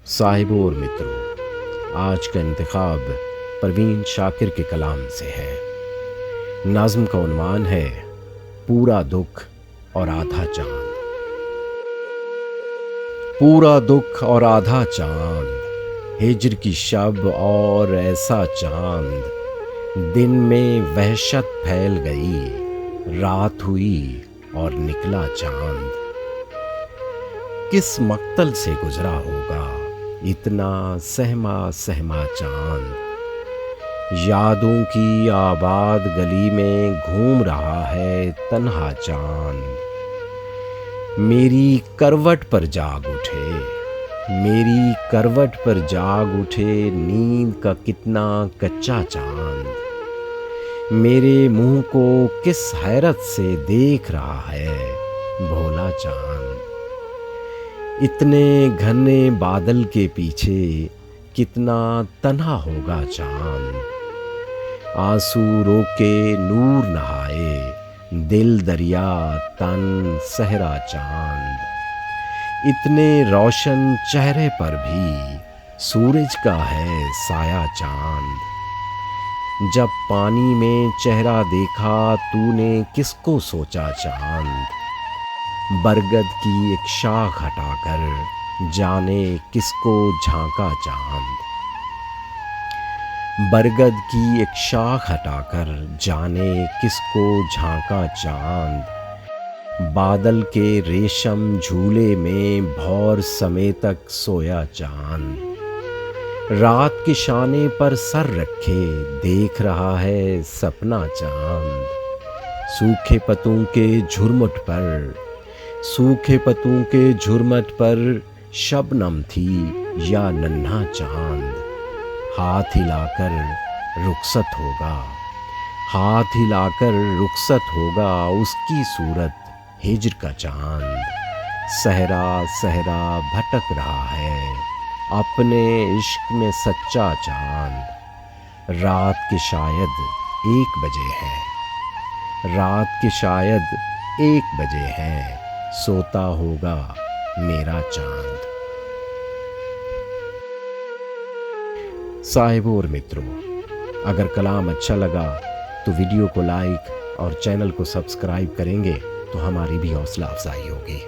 صاحبوں اور متروں، آج کا انتخاب پروین شاکر کے کلام سے ہے۔ نظم کا عنوان ہے پورا دکھ اور آدھا چاند۔ پورا دکھ اور آدھا چاند، ہجر کی شب اور ایسا چاند، دن میں وحشت پھیل گئی، رات ہوئی اور نکلا چاند۔ کس مقتل سے گزرا ہوگا اتنا سہما سہما چاند، یادوں کی آباد گلی میں گھوم رہا ہے تنہا چاند۔ میری کروٹ پر جاگ اٹھے، میری کروٹ پر جاگ اٹھے نیند کا کتنا کچا چاند، میرے منہ کو کس حیرت سے دیکھ رہا ہے بھولا چاند۔ اتنے گھنے بادل کے پیچھے کتنا تنہا ہوگا چاند، آنسو رو کے نور نہائے دل دریا تن صحرا چاند۔ اتنے روشن چہرے پر بھی سورج کا ہے سایہ چاند، جب پانی میں چہرہ دیکھا تو نے کس کو سوچا چاند، برگد کی ایک شاخ ہٹا کر جانے کس کو جھانکا چاند، برگد کی ایک شاخ ہٹا کر جانے کس کو جھانکا چاند، بادل کے ریشم جھولے میں بھور سمے تک سویا چاند، رات کے شانے پر سر رکھے دیکھ رہا ہے سپنا چاند، سوکھے پتوں کے جھرمٹ پر، سوکھے پتوں کے جھرمٹ پر شبنم تھی یا ننھا چاند، ہاتھ ہلا کر رخصت ہوگا، ہاتھ ہلا کر رخصت ہوگا اس کی صورت ہجر کا چاند، صحرا صحرا بھٹک رہا ہے اپنے عشق میں سچا چاند، رات کے شاید 1 بجے ہے، رات کے شاید 1 بجے ہے، سوتا ہوگا میرا چاند۔ صاحبوں اور متروں، اگر کلام اچھا لگا تو ویڈیو کو لائک اور چینل کو سبسکرائب کریں گے تو ہماری بھی حوصلہ افزائی ہوگی۔